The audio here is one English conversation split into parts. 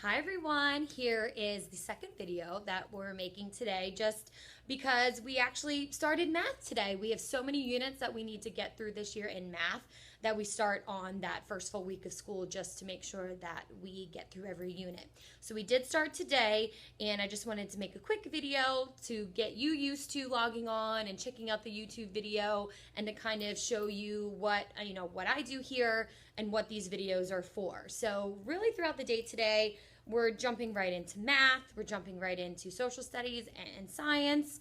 Hi everyone, here is the second video that we're making today just because we actually started math today. We have so many units that we need to get through this year in math that we start on that first full week of school just to make sure that we get through every unit. So we did start today, and I just wanted to make a quick video to get you used to logging on and checking out the YouTube video and to kind of show you what I do here and what these videos are for. So really throughout the day today, we're jumping right into math, we're jumping right into social studies and science.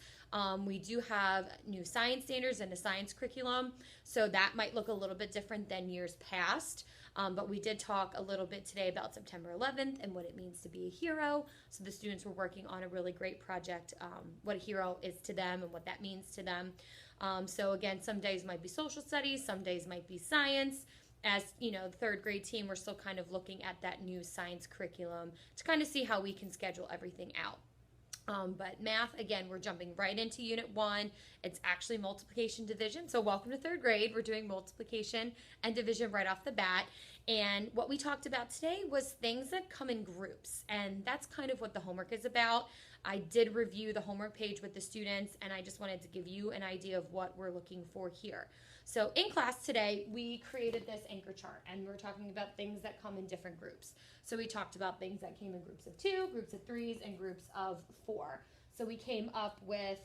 We do have new science standards and a science curriculum, so that might look a little bit different than years past. But we did talk a little bit today about September 11th and what it means to be a hero. So the students were working on a really great project, what a hero is to them and what that means to them. So again, some days might be social studies, some days might be science. As the third grade team, we're still kind of looking at that new science curriculum to kind of see how we can schedule everything out. But math, again, we're jumping right into Unit 1. It's actually multiplication division. So welcome to third grade. We're doing multiplication and division right off the bat. And what we talked about today was things that come in groups. And that's kind of what the homework is about. I did review the homework page with the students, and I just wanted to give you an idea of what we're looking for here. So in class today, we created this anchor chart, and we're talking about things that come in different groups. So we talked about things that came in groups of 2, groups of 3s, and groups of 4. So we came up with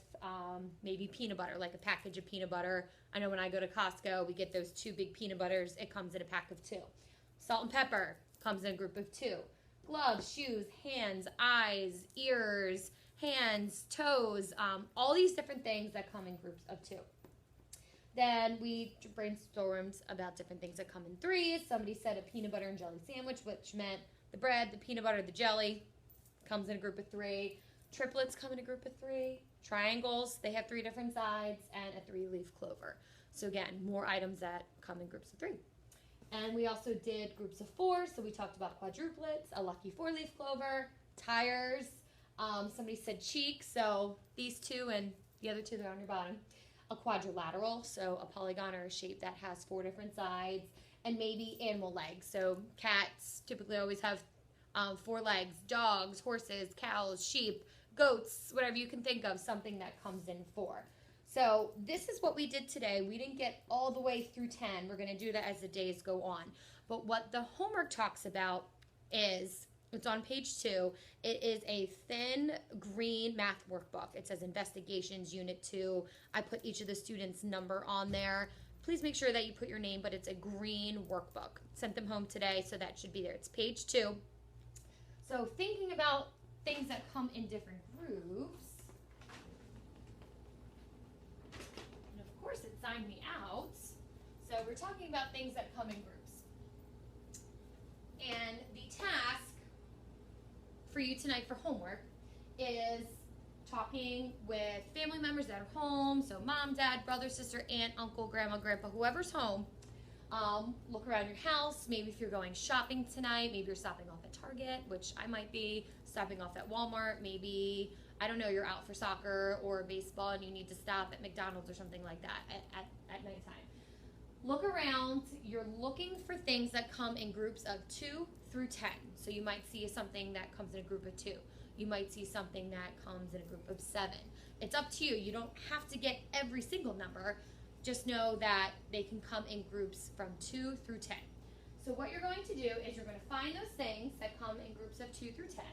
maybe peanut butter, like a package of peanut butter. I know when I go to Costco, we get those 2 big peanut butters. It comes in a pack of 2. Salt and pepper comes in a group of 2. Gloves, shoes, hands, eyes, ears, hands, toes, all these different things that come in groups of 2. Then we brainstormed about different things that come in 3s. Somebody said a peanut butter and jelly sandwich, which meant the bread, the peanut butter, the jelly comes in a group of 3. Triplets come in a group of 3. Triangles, they have 3 different sides, and a 3-leaf clover. So again, more items that come in groups of 3. And we also did groups of 4. So we talked about quadruplets, a lucky 4-leaf clover, tires. Somebody said cheeks, so these 2 and the other 2 that are on your bottom. A quadrilateral, so a polygon or a shape that has 4 different sides, and maybe animal legs. So cats typically always have 4 legs, dogs, horses, cows, sheep, goats, whatever you can think of, something that comes in 4. So this is what we did today. We didn't get all the way through 10. We're going to do that as the days go on. But what the homework talks about is, it's on page 2. It is a thin green math workbook. It says Investigations Unit 2. I put each of the students' number on there. Please make sure that you put your name, but it's a green workbook. Sent them home today, so that should be there. It's page 2. So thinking about things that come in different groups, and of course it signed me out. So we're talking about things that come in groups. And the task for you tonight for homework is talking with family members that are home, so mom, dad, brother, sister, aunt, uncle, grandma, grandpa, whoever's home. Look around your house. Maybe if you're going shopping tonight, maybe you're stopping off at Target, which I might be, stopping off at Walmart. Maybe, I don't know, you're out for soccer or baseball and you need to stop at McDonald's or something like that at nighttime. Look around. You're looking for things that come in groups of 2 through 10. So you might see something that comes in a group of 2. You might see something that comes in a group of 7. It's up to you. You don't have to get every single number. Just know that they can come in groups from 2 through 10. So what you're going to do is you're going to find those things that come in groups of 2 through 10,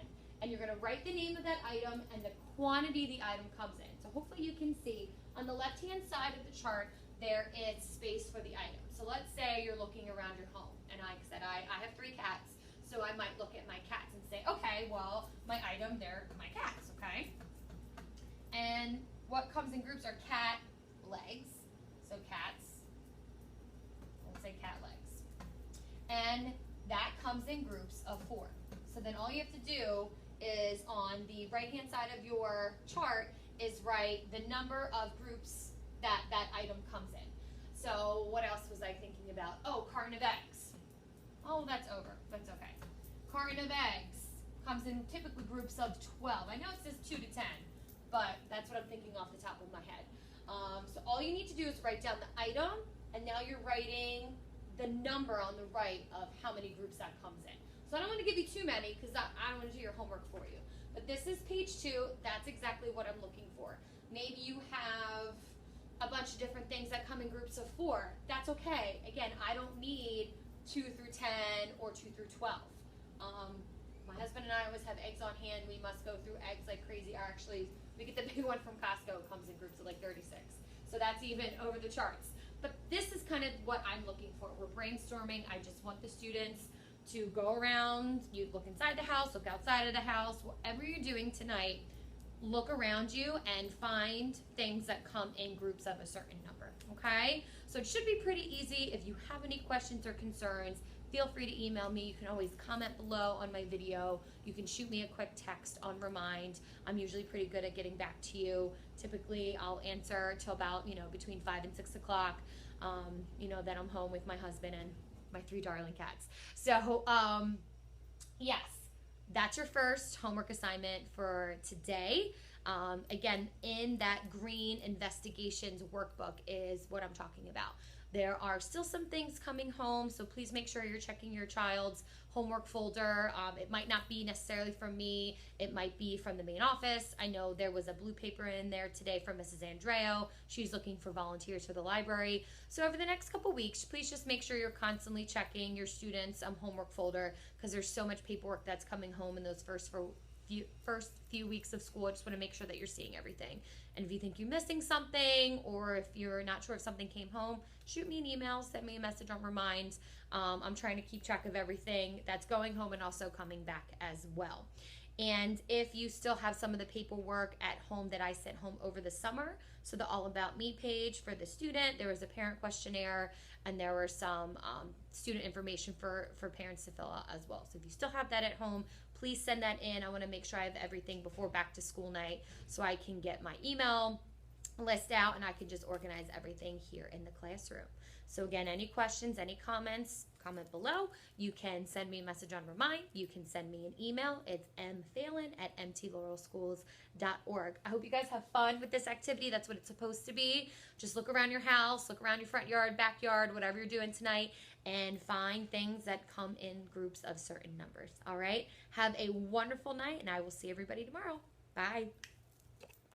and you're going to write the name of that item and the quantity the item comes in. So hopefully you can see on the left-hand side of the chart, there is space for the item. So let's say you're looking around your home, and like I said, I have 3 cats, so I might look at my cats and say, okay, well, my item, they're my cats, okay? And what comes in groups are cat legs, so cats, let's say cat legs. And that comes in groups of 4. So then all you have to do is on the right-hand side of your chart is write the number of groups that item comes in. So what else was I thinking about? Oh, carton of eggs. Oh, that's over. That's okay. Carton of eggs comes in typically groups of 12. I know it says 2 to 10, but that's what I'm thinking off the top of my head. So all you need to do is write down the item, and now you're writing the number on the right of how many groups that comes in. So So I don't want to give you too many because I don't want to do your homework for you. But this is page 2. That's exactly what I'm looking for. Maybe you have a bunch of different things that come in groups of 4. That's okay. Again, I don't need 2 through 10 or 2 through 12. My husband and I always have eggs on hand. We must go through eggs like crazy. Actually, we get the big one from Costco. It comes in groups of like 36. So that's even over the charts. But this is kind of what I'm looking for. We're brainstorming. I just want the students to go around. You look inside the house, look outside of the house, whatever you're doing tonight, look around you and find things that come in groups of a certain number, okay? So it should be pretty easy. If you have any questions or concerns, feel free to email me. You can always comment below on my video. You can shoot me a quick text on Remind. I'm usually pretty good at getting back to you. Typically, I'll answer till about, between 5 and 6 o'clock. Then I'm home with my husband and my 3 darling cats. So, yes, that's your first homework assignment for today. Again, in that green investigations workbook is what I'm talking about. There are still some things coming home, so please make sure you're checking your child's homework folder. It might not be necessarily from me. It might be from the main office. I know there was a blue paper in there today from Mrs. Andreo. She's looking for volunteers for the library. So over the next couple weeks, please just make sure you're constantly checking your students' homework folder because there's so much paperwork that's coming home in those first few weeks of school. I just want to make sure that you're seeing everything. And if you think you're missing something or if you're not sure if something came home, shoot me an email, send me a message on Remind. I'm trying to keep track of everything that's going home and also coming back as well. And if you still have some of the paperwork at home that I sent home over the summer, so the All About Me page for the student, there was a parent questionnaire, and there were some student information for parents to fill out as well. So if you still have that at home, please send that in. I want to make sure I have everything before back to school night so I can get my email list out and I can just organize everything here in the classroom. So again, any questions, any comments, comment below. You can send me a message on Remind. You can send me an email. It's mphalen@mtlaurelschools.org. I hope you guys have fun with this activity. That's what it's supposed to be. Just look around your house, look around your front yard, backyard, whatever you're doing tonight, and find things that come in groups of certain numbers. All right? Have a wonderful night, and I will see everybody tomorrow. Bye.